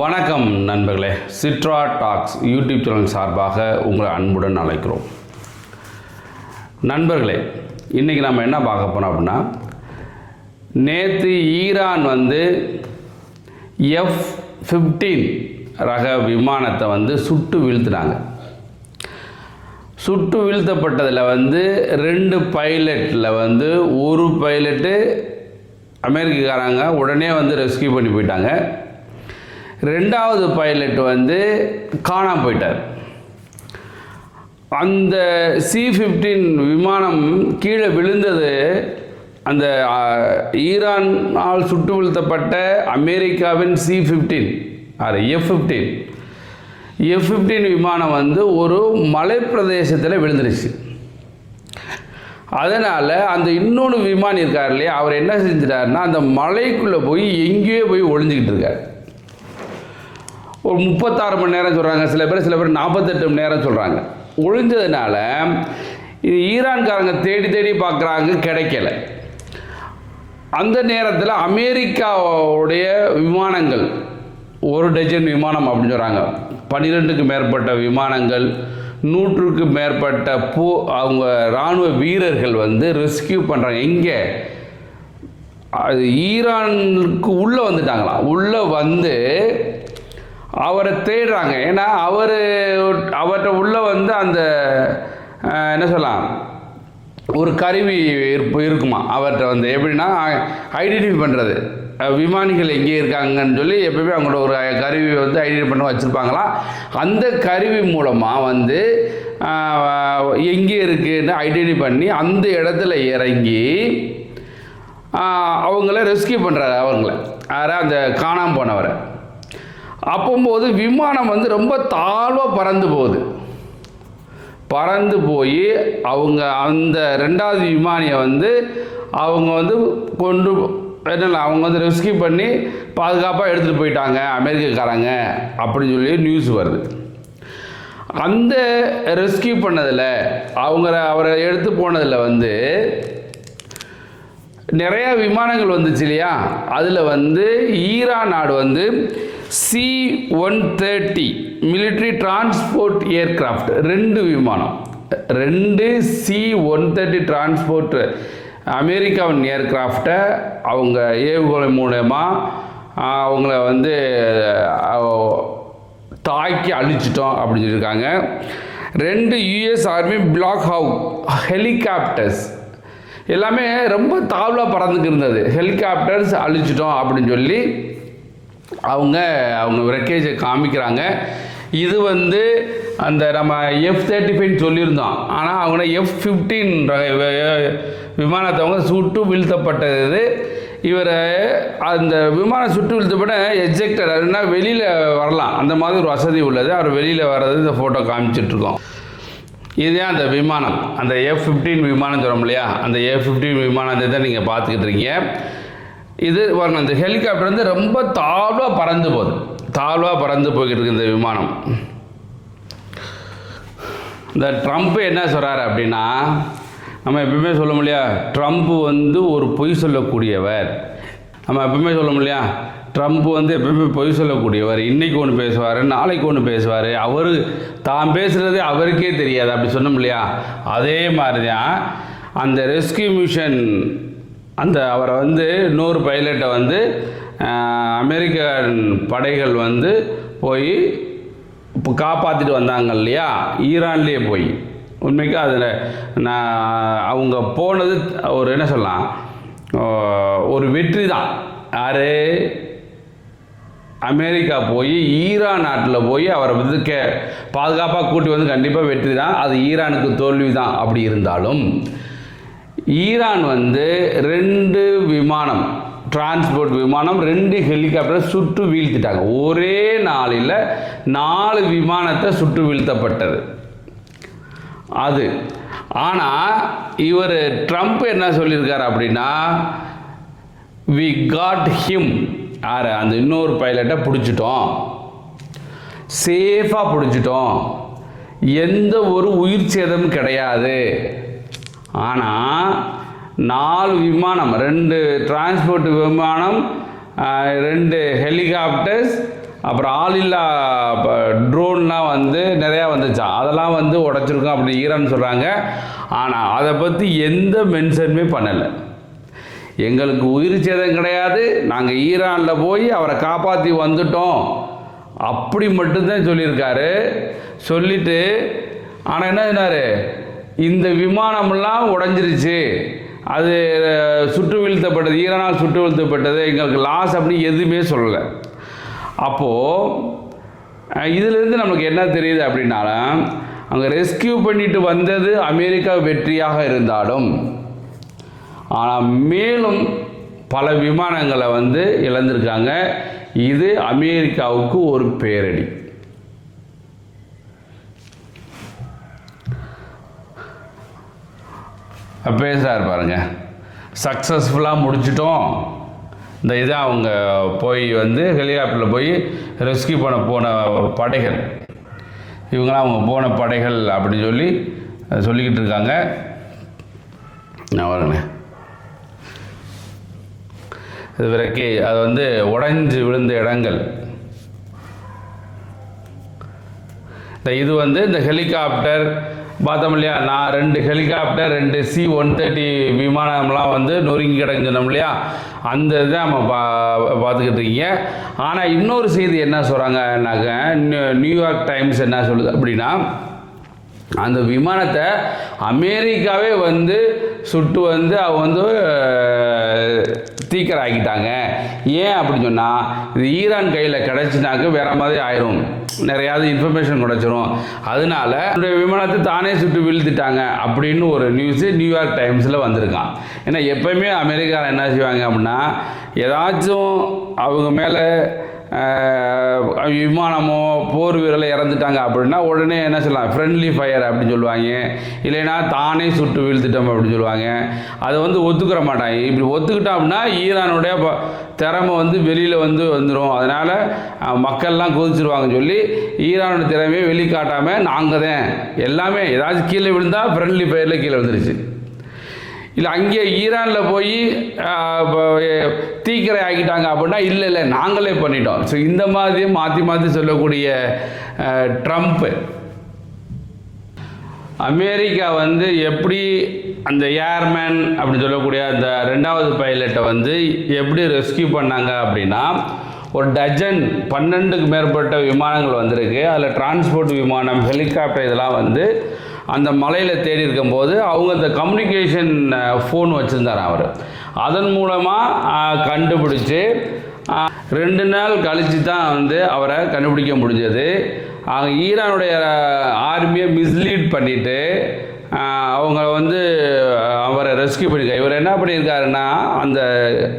வணக்கம் நண்பர்களே, சிட்ரா tax YouTube channel சார்பாக உங்களை அன்புடன் அழைக்கிறோம். நண்பர்களே, இன்றைக்கி நம்ம என்ன பார்க்க போகிறோம் அப்படின்னா, நேற்று ஈரான் F-15 ரக விமானத்தை சுட்டு வீழ்த்தினாங்க. சுட்டு வீழ்த்தப்பட்டதில் 2 பைலட்டில் ஒரு பைலட்டு அமெரிக்காரங்க உடனே ரெஸ்கியூ பண்ணி போயிட்டாங்க. 2வது பைலட் காணாமல் போயிட்டார். அந்த C-15 விமானம் கீழே விழுந்தது அந்த ஈரானால் சுட்டு வீழ்த்தப்பட்ட அமெரிக்காவின் F-15 விமானம் ஒரு மலை பிரதேசத்தில் விழுந்துருச்சு. அதனால் அந்த இன்னொன்று விமானி இருக்கார் இல்லையா, அவர் என்ன செஞ்சிட்டாருன்னா அந்த மலைக்குள்ளே போய் எங்கேயோ போய் ஒளிஞ்சிக்கிட்டு இருக்கார். ஒரு 36 மணி நேரம் சொல்கிறாங்க, சில பேர் 48 மணி நேரம் சொல்கிறாங்க. ஒழிஞ்சதுனால இது ஈரான்காரங்க தேடி பார்க்குறாங்க, கிடைக்கல. அந்த நேரத்தில் அமெரிக்காவுடைய விமானங்கள் 1 டஜன் விமானம் அப்படின்னு சொல்கிறாங்க, 12க்கு மேற்பட்ட விமானங்கள், 100க்கு மேற்பட்ட அவங்க இராணுவ வீரர்கள் ரெஸ்கியூ பண்ணுறாங்க. எங்கே? அது ஈரானுக்கு உள்ளே வந்துட்டாங்களாம். உள்ளே அவரை தேடுறாங்க. ஏன்னா அவர்கிட்ட உள்ளே அந்த என்ன சொல்லலாம், ஒரு கருவி இருக்குமா அவர்கிட்ட எப்படின்னா ஐடென்டிஃபை பண்ணுறது, விமானிகள் எங்கே இருக்காங்கன்னு சொல்லி எப்பவுமே அவங்களோட ஒரு கருவி ஐடென்டிஃபை பண்ண வச்சுருப்பாங்களாம். அந்த கருவி மூலமாக எங்கே இருக்குன்னு ஐடென்டிஃபை பண்ணி அந்த இடத்துல இறங்கி அவங்கள ரெஸ்கியூ பண்ணுறாரு. அந்த காணாமல் போனவரை அப்போது விமானம் ரொம்ப தாழ்வாக பறந்து போய் அவங்க அந்த 2வது விமானியை அவங்க கொண்டு அவங்க ரெஸ்கியூ பண்ணி பாதுகாப்பாக எடுத்துகிட்டு போயிட்டாங்க அமெரிக்காக்காரங்க அப்படின்னு சொல்லி நியூஸ் வருது. அந்த ரெஸ்கியூ பண்ணதில் அவரை எடுத்து போனதில் நிறையா விமானங்கள் வந்துச்சு இல்லையா, அதில் ஈரான் நாடு C-130 மிலிட்ரி டிரான்ஸ்போர்ட் ஏர்கிராஃப்ட் 2 விமானம், 2 C-130 டிரான்ஸ்போர்ட் அமெரிக்காவின் ஏர்கிராஃப்டை அவங்க ஏவுகணை மூலமா அவங்கள தாக்கி அழிச்சிட்டோம் அப்படின்னு சொல்லியிருக்காங்க. 2 US ஆர்மி பிளாக் ஹெலிகாப்டர்ஸ் எல்லாமே ரொம்ப தாழ்வாக பறந்துக்கு இருந்தது, ஹெலிகாப்டர்ஸ் அழிச்சிட்டோம் அப்படின்னு சொல்லி அவங்க ரெக்கேஜை காமிக்கிறாங்க. இது அந்த நம்ம F-35 சொல்லியிருந்தோம், ஆனால் அவங்க F-15 விமானத்தை சுட்டு வீழ்த்தப்பட்டது. இவர் அந்த விமானம் சுட்டு வீழ்த்தப்பட்ட எஜெக்டர் அதுனா வெளியில் வரலாம், அந்த மாதிரி ஒரு வசதி உள்ளது. அவர் வெளியில் வர்றது இந்த ஃபோட்டோ காமிச்சிட்ருக்கோம். இதுதான் அந்த விமானம், அந்த F-15 விமானம் சொல்கிறோம் இல்லையா, அந்த F-15 விமானத்தை தான் நீங்கள் பார்த்துக்கிட்டு இருக்கீங்க. இது வரணும், இந்த ஹெலிகாப்டர் ரொம்ப தாழ்வாக பறந்து போய்கிட்டு இருக்கு இந்த விமானம். இந்த ட்ரம்ப் என்ன சொல்கிறாரு அப்படின்னா, நம்ம எப்பவுமே சொல்ல முடியா, ட்ரம்ப் ஒரு பொய் சொல்லக்கூடியவர். நம்ம எப்பவுமே சொல்ல முடியா, ட்ரம்ப் எப்பவுமே பொய் சொல்லக்கூடியவர். இன்றைக்கி ஒன்று பேசுவார், நாளைக்கு ஒன்று பேசுவார், அவர் தான் பேசுகிறது அவருக்கே தெரியாது, அப்படி சொன்னோம் இல்லையா. அதே மாதிரி தான் அந்த ரெஸ்கியூ மிஷன் அவரை 100 பைலட்டை அமெரிக்கன் படைகள் போய் இப்போ காப்பாற்றிட்டு வந்தாங்க இல்லையா, ஈரான்லேயே போய். உண்மைக்கு அதில் அவங்க போனது ஒரு என்ன சொல்லலாம், ஒரு வெற்றி தான். யார்? அமெரிக்கா போய் ஈரான் நாட்டில் போய் அவரை பாதுகாப்பாக கூட்டி கண்டிப்பாக வெற்றி தான். அது ஈரானுக்கு தோல்வி தான். அப்படி இருந்தாலும் ஈரான் 2 விமானம், டிரான்ஸ்போர்ட் விமானம், 2 ஹெலிகாப்டர் சுட்டு வீழ்த்திட்டாங்க. ஒரே நாளில் 4 விமானத்தை சுட்டு வீழ்த்தப்பட்டது. அது. ஆனால் இவர் ட்ரம்ப் என்ன சொல்லியிருக்காரு அப்படின்னா, வி காட் ஹிம், யார் அந்த இன்னொரு பைலட்டை பிடிச்சிட்டோம், சேஃபாக பிடிச்சிட்டோம், எந்த ஒரு உயிர் சேதமும் கிடையாது. ஆனால் 4 விமானம், 2 டிரான்ஸ்போர்ட் விமானம், 2 ஹெலிகாப்டர்ஸ், அப்புறம் ஆளில்லா ட்ரோன்லாம் வந்து நிறையா வந்துச்சான், அதெல்லாம் வந்து உடச்சிருக்கோம் அப்படி ஈரான் சொல்கிறாங்க. ஆனால் அதை பற்றி எந்த மென்ஷனுமே பண்ணலை. எங்களுக்கு உயிர் சேதம் கிடையாது, நாங்கள் ஈரானில் போய் அவரை காப்பாற்றி வந்துட்டோம் அப்படி மட்டும்தான் சொல்லியிருக்காரு. சொல்லிவிட்டு ஆனால் என்ன சொன்னார், இந்த விமானமெல்லாம் உடஞ்சிருச்சு, அது சுட்டு வீழ்த்தப்பட்டது, ஈரானால் சுட்டு வீழ்த்தப்பட்டது, எங்களுக்கு லாஸ் அப்படி எதுவுமே சொல்லலை. அப்போது இதிலிருந்து நமக்கு என்ன தெரியுது அப்படின்னாலும், அங்கே ரெஸ்கியூ பண்ணிட்டு வந்தது அமெரிக்கா வெற்றியாக இருந்தாலும், ஆனால் மேலும் பல விமானங்களை வந்து இழந்திருக்காங்க. இது அமெரிக்காவுக்கு ஒரு பேரடி. பேசுகிறார் பாருங்க, சக்ஸஸ்ஃபுல்லாக முடிச்சிட்டோம், இந்த இதை அவங்க போய் வந்து ஹெலிகாப்டரில் போய் ரெஸ்கியூ பண்ண போன படைகள், இவங்களாம் அவங்க போன படைகள் அப்படின்னு சொல்லி சொல்லிக்கிட்டு இருக்காங்க. நான் வரேண்ணே, இது வரைக்கும் அது வந்து உடைஞ்சு விழுந்த இடங்கள். இது வந்து இந்த ஹெலிகாப்டர் பார்த்தோம் இல்லையா, நான் 2 ஹெலிகாப்டர், 2 C-130 விமானம்லாம் வந்து நொறுங்கி கிடக்குனோம் இல்லையா, அந்த இதை நம்ம பார்த்துக்கிட்டு இருக்கீங்க. ஆனால் இன்னொரு செய்தி என்ன சொல்கிறாங்கன்னாக்க, நியூயார்க் டைம்ஸ் என்ன சொல்லுது அப்படின்னா, அந்த விமானத்தை அமெரிக்காவே வந்து சுட்டு வந்து அவங்க வந்து தீக்கரை ஆக்கிட்டாங்க. ஏன் அப்படின்னு சொன்னால், இது ஈரான் கையில் கிடச்சினாக்க வேறு மாதிரி ஆயிரும், நிறையாவது இன்ஃபர்மேஷன் கிடச்சிரும், அதனால விமானத்தை தானே சுட்டு வீழ்த்திட்டாங்க அப்படின்னு ஒரு நியூஸு நியூயார்க் டைம்ஸில் வந்திருக்கான். ஏன்னா எப்போயுமே அமெரிக்காவில் என்ன செய்வாங்க அப்படின்னா, ஏதாச்சும் அவங்க மேலே விமானமோ போர் வீரரை இறந்துட்டாங்க அப்படின்னா உடனே என்ன சொல்லலாம், ஃப்ரெண்ட்லி ஃபயர் அப்படின்னு சொல்லுவாங்க, இல்லைன்னா தானே சுட்டு வீழ்த்திட்டோம் அப்படின்னு சொல்லுவாங்க. அதை வந்து ஒத்துக்கிற மாட்டாங்க. இப்படி ஒத்துக்கிட்டோம் அப்படின்னா ஈரானுடைய திறமை வந்து வெளியில் வந்துடும், அதனால் மக்கள்லாம் கொதிச்சிருவாங்கன்னு சொல்லி ஈரானோட திறமையை வெளிக்காட்டாமல் நாங்கள் தான் எல்லாமே, ஏதாச்சும் கீழே விழுந்தால் ஃப்ரெண்ட்லி ஃபயரில் கீழே விழுந்துருச்சு, இல்லை அங்கே ஈரானில் போய் தீக்கிரை ஆக்கிட்டாங்க அப்படின்னா இல்லை நாங்களே பண்ணிட்டோம். ஸோ இந்த மாதிரி மாற்றி மாற்றி சொல்லக்கூடிய ட்ரம்ப்பு, அமெரிக்கா வந்து எப்படி அந்த ஏர்மேன் அப்படின்னு சொல்லக்கூடிய அந்த 2வது பைலட்டை வந்து எப்படி ரெஸ்கியூ பண்ணாங்க அப்படின்னா, ஒரு டஜன் 12க்கு மேற்பட்ட விமானங்கள் வந்திருக்கு. அதில் டிரான்ஸ்போர்ட் விமானம், ஹெலிகாப்டர் இதெல்லாம் வந்து அந்த மலையில் தேடி இருக்கும்போது அவங்க அந்த கம்யூனிகேஷன் ஃபோன் வச்சுருந்தார் அவர், அதன் மூலமாக கண்டுபிடிச்சி 2 நாள் கழித்து தான் வந்து அவரை கண்டுபிடிக்க முடிஞ்சது. ஈரானுடைய ஆர்மியை மிஸ்லீட் பண்ணிவிட்டு அவங்க வந்து அவரை ரெஸ்கியூ பண்ணியிருக்காரு. இவர் என்ன பண்ணியிருக்காருன்னா, அந்த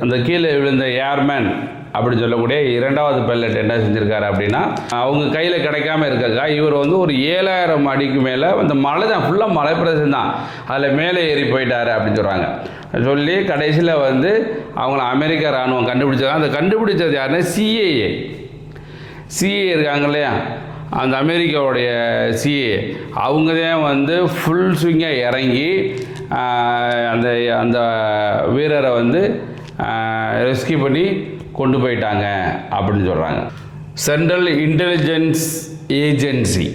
அந்த கீழே விழுந்த ஏர்மேன் அப்படின்னு சொல்லக்கூடிய 2வது பைலட் என்ன செஞ்சுருக்காரு அப்படின்னா, அவங்க கையில் கிடைக்காம இருக்காங்க. இவர் வந்து ஒரு 7000 அடிக்கு மேலே அந்த மலை தான், ஃபுல்லாக மலை பிரதேசம் தான், அதில் மேலே ஏறி போயிட்டார் அப்படின்னு சொல்கிறாங்க. சொல்லி கடைசியில் வந்து அவங்கள அமெரிக்கா இராணுவம் கண்டுபிடிச்சாங்க. அந்த கண்டுபிடிச்சது யாருன்னா சிஏ இருக்காங்க இல்லையா, அந்த அமெரிக்காவுடைய சிஏ, அவங்க தான் வந்து ஃபுல் ஸ்விங்காக இறங்கி அந்த அந்த வீரரை வந்து ரெஸ்கியூ பண்ணி கொண்டு போயிட்டாங்க அப்படின்னு சொல்கிறாங்க. Central intelligence agency,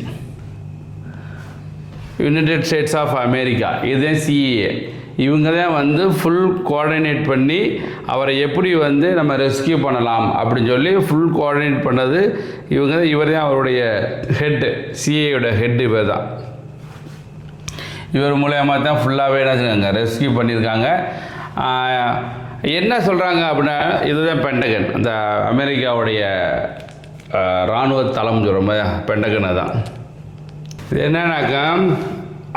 United States of America, இதுதான் சிஏ. இவங்க தான் வந்து ஃபுல் கோஆர்டினேட் பண்ணி அவரை எப்படி வந்து நம்ம ரெஸ்கியூ பண்ணலாம் அப்படின்னு சொல்லி ஃபுல் கோஆர்டினேட் பண்ணது இவங்க தான். இவர் தான் அவருடைய ஹெட்டு, சிஏயோட ஹெட்டு இவர் தான். இவர் மூலயமா தான் ஃபுல்லாகவே என்ன செஞ்சாங்க, ரெஸ்கியூ பண்ணியிருக்காங்க. என்ன சொல்கிறாங்க அப்படின்னா, இதுதான் பென்டகன், அந்த அமெரிக்காவுடைய இராணுவ தளம் சொல்கிற பென்டகனை தான். இது என்னன்னாக்கா,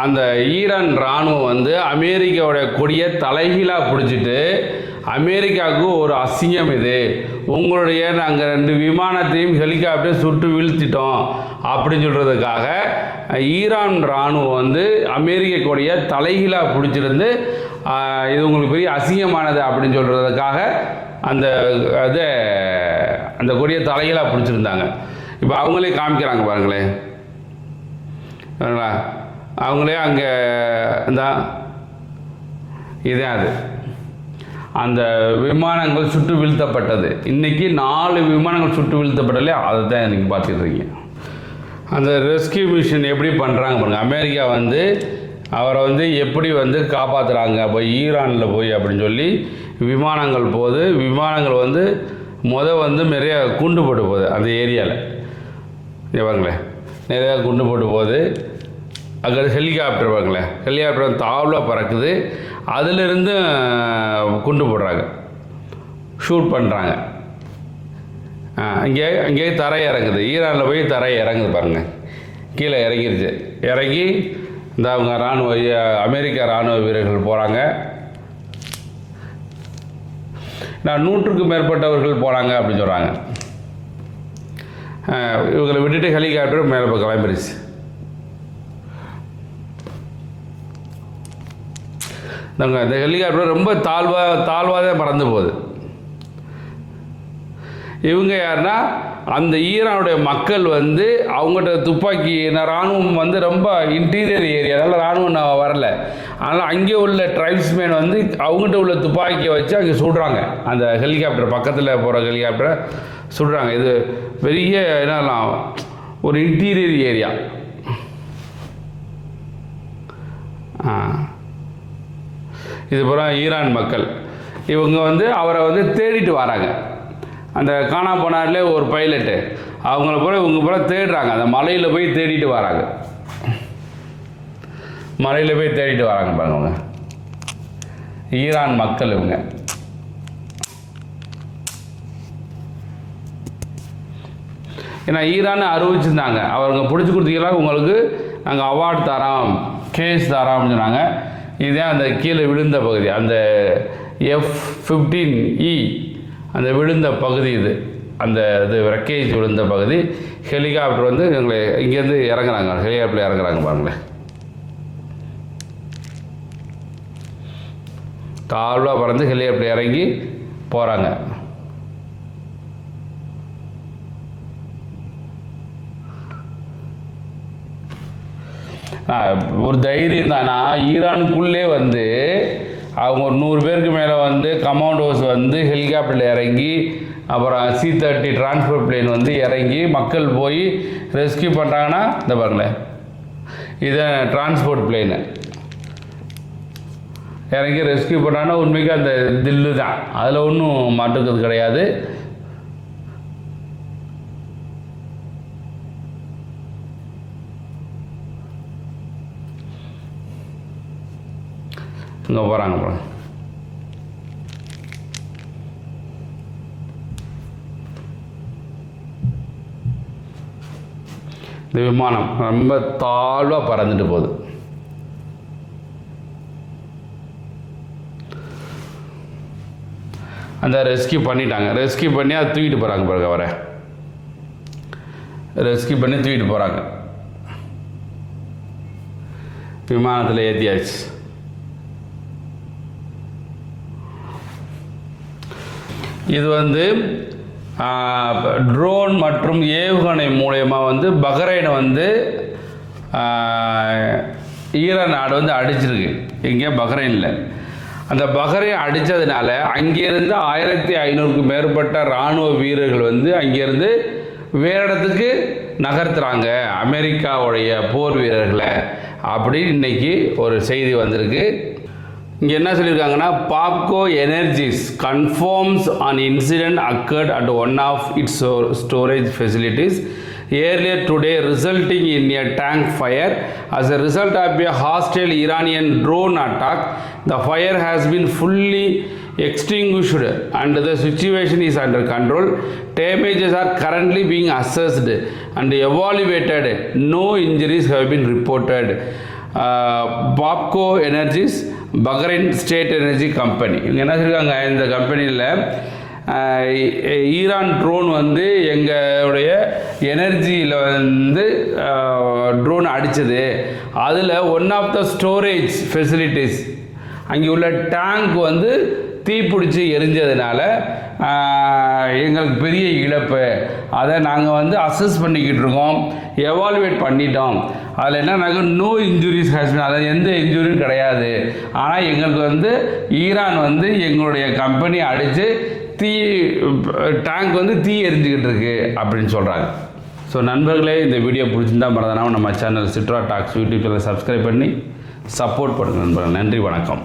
அந்த ஈரான் இராணுவம் வந்து அமெரிக்காவுடைய கொடியை தலைகீழாக பிடிச்சிட்டு அமெரிக்காவுக்கு ஒரு அசிங்கம் இது, உங்களுடைய நாங்கள் 2 விமானத்தையும் ஹெலிகாப்டர் சுட்டு வீழ்த்திட்டோம் அப்படின்னு சொல்கிறதுக்காக ஈரான் இராணுவம் வந்து அமெரிக்க கொடியை தலைகீழாக பிடிச்சிருந்து இது உங்களுக்கு பெரிய அசிங்கமானது அப்படின்னு சொல்கிறதுக்காக அந்த கொடியை தலைகீழாக பிடிச்சிருந்தாங்க. இப்போ அவங்களே காமிக்கிறாங்க பாருங்களேன், அவங்களே அங்கே இந்த இதுதான் அது அந்த விமானங்கள் சுட்டு வீழ்த்தப்பட்டது. இன்றைக்கி 4 விமானங்கள் சுட்டு வீழ்த்தப்பட்டலே அதை தான் நீங்கள் பார்த்துட்ருக்கீங்க. அந்த ரெஸ்கியூ மிஷன் எப்படி பண்ணுறாங்க பாருங்கள். அமெரிக்கா வந்து அவரை வந்து எப்படி வந்து காப்பாற்றுறாங்க போய் ஈரானில் போய் அப்படின்னு சொல்லி விமானங்கள் போகுது. விமானங்கள் வந்து வந்து நிறைய குண்டு போட்டு போகுது அந்த ஏரியாவில். பாருங்களேன், நிறையா குண்டு போட்டு போகுது. அங்கே ஹெலிகாப்டர் பாருங்களேன், ஹெலிகாப்டர் தாவலாக பறக்குது, அதிலிருந்து குண்டு போடுறாங்க, ஷூட் பண்ணுறாங்க. அங்கேயே தரை இறங்குது, ஈரானில் போய் தரை இறங்குது பாருங்கள், கீழே இறங்கிருச்சு. இறங்கி இந்த அவங்க அமெரிக்கா இராணுவ வீரர்கள் போகிறாங்க. 100க்கும் மேற்பட்டவர்கள் போனாங்க அப்படின்னு சொல்கிறாங்க. இவங்களை விட்டுட்டு ஹெலிகாப்டர் மேலே போய் கிளம்பிடுச்சு. இந்த ஹெலிகாப்டர் ரொம்ப தாழ்வாக தான் பறந்து போகுது. இவங்க யாருன்னா அந்த ஈரானுடைய மக்கள் வந்து அவங்கள்ட்ட துப்பாக்கி இராணுவம் வந்து ரொம்ப இன்டீரியர் ஏரியா, அதனால் இராணுவம் வரல. அதனால் அங்கே உள்ள ட்ரைப்ஸ்மேன் வந்து அவங்ககிட்ட உள்ள துப்பாக்கியை வச்சு அங்கே சுடுறாங்க. அந்த ஹெலிகாப்டர் பக்கத்தில் போகிற ஹெலிகாப்டரை சுடுறாங்க. இது பெரிய என்னலாம் ஒரு இன்டீரியர் ஏரியா. இது பூரா ஈரான் மக்கள். இவங்க வந்து அவரை வந்து தேடிட்டு வராங்க. அந்த காணா போனார்லே ஒரு பைலட்டு, அவங்கள பூரா இவங்க பூரா தேடுறாங்க. அந்த மலையில் போய் தேடிட்டு வராங்க. மலையில் போய் தேடிட்டு வராங்க பாருங்க, ஈரான் மக்கள் இவங்க. ஏன்னா ஈரான் அறிவிச்சிருந்தாங்க, அவங்க பிடிச்சி கொடுத்தீங்களா உங்களுக்கு நாங்கள் அவார்டு தரோம், கேஸ் தரோம் அப்படின்னு சொன்னாங்க. இதுதான் அந்த கீழே விழுந்த பகுதி, அந்த F-15E அந்த விழுந்த பகுதி. இது ரெக்கேஜ் விழுந்த பகுதி. ஹெலிகாப்டர் வந்து எங்களை இங்கேருந்து இறங்குறாங்க, ஹெலிகாப்டரில் இறங்குறாங்க பாருங்களேன். தாழ்வாக பறந்து ஹெலிகாப்டர் இறங்கி போகிறாங்க. ஒரு தைரியம் தானா, ஈரானுக்குள்ளே வந்து அவங்க ஒரு 100 பேருக்கு மேலே வந்து கமாண்டோஸ் வந்து ஹெலிகாப்டரில் இறங்கி, அப்புறம் C-30 டிரான்ஸ்போர்ட் பிளேன் வந்து இறங்கி மக்கள் போய் ரெஸ்கியூ பண்ணுறாங்கன்னா இந்த பாருங்களேன், இதை டிரான்ஸ்போர்ட் பிளேனு இறங்கி ரெஸ்கியூ பண்ணுறாங்கன்னா உண்மைக்கு அந்த தில்லு தான், அதில் ஒன்றும் மாட்டுக்கிறது கிடையாது. இங்கே போகிறாங்க பாருங்க. இந்த விமானம் ரொம்ப தாழ்வாக பறந்துட்டு போகுது. அந்த ரெஸ்கியூ பண்ணிட்டாங்க. ரெஸ்கியூ பண்ணி அதை தூக்கிட்டு போகிறாங்க பாருங்க. அவரை ரெஸ்கியூ பண்ணி தூக்கிட்டு போகிறாங்க. விமானத்தில் ஏற்றியாச்சு. இது வந்து ட்ரோன் மற்றும் ஏவுகணை மூலயமா வந்து பஹ்ரைனை வந்து ஈரான் நாடு வந்து அடிச்சிருக்கு. இங்கே பஹ்ரைனில் அந்த பஹ்ரைன் அடித்ததுனால அங்கேருந்து 1500க்கும் மேற்பட்ட இராணுவ வீரர்கள் வந்து அங்கேருந்து வேறு இடத்துக்கு நகர்த்துறாங்க, அமெரிக்காவுடைய போர் வீரர்களை அப்படின்னு இன்றைக்கி ஒரு செய்தி வந்திருக்கு. இங்கே என்ன சொல்லியிருக்காங்கன்னா, Bapco energies confirms an incident occurred at one of its storage facilities earlier today, resulting in a tank fire. As a result of a hostile Iranian drone attack, the fire has been fully extinguished and the situation is under control. Damages are currently being assessed and evaluated. No injuries have been reported. Bapco energies, Bahrain state energy company. இவங்க என்ன சொல்லியிருக்காங்க, இந்த கம்பெனியில் Iran drone வந்து எங்களுடைய எனர்ஜியில் வந்து drone அடித்தது, அதில் one of the storage facilities, அங்கே உள்ள டேங்க் வந்து தீப்பிடிச்சி எரிஞ்சதுனால எங்களுக்கு பெரிய இழப்பு. அதை நாங்கள் வந்து அசஸ் பண்ணிக்கிட்டு இருக்கோம், எவால்வேட் பண்ணிட்டோம். அதில் என்னன்னாக்க நோ இன்ஜுரிஸ் ஹேஸ்பின், அதில் எந்த இன்ஜுரியும் கிடையாது. ஆனால் எங்களுக்கு வந்து ஈரான் வந்து எங்களுடைய கம்பெனி அடித்து டேங்க் வந்து தீ எரிஞ்சிக்கிட்டு இருக்கு அப்படின்னு சொல்கிறாங்க. ஸோ நண்பர்களே, இந்த வீடியோ பிடிச்சிருந்தா மறந்துடாமல் நம்ம channel சிட்ரா tax YouTube channel subscribe பண்ணி சப்போர்ட் பண்ணுங்கள் நண்பர்கள். நன்றி, வணக்கம்.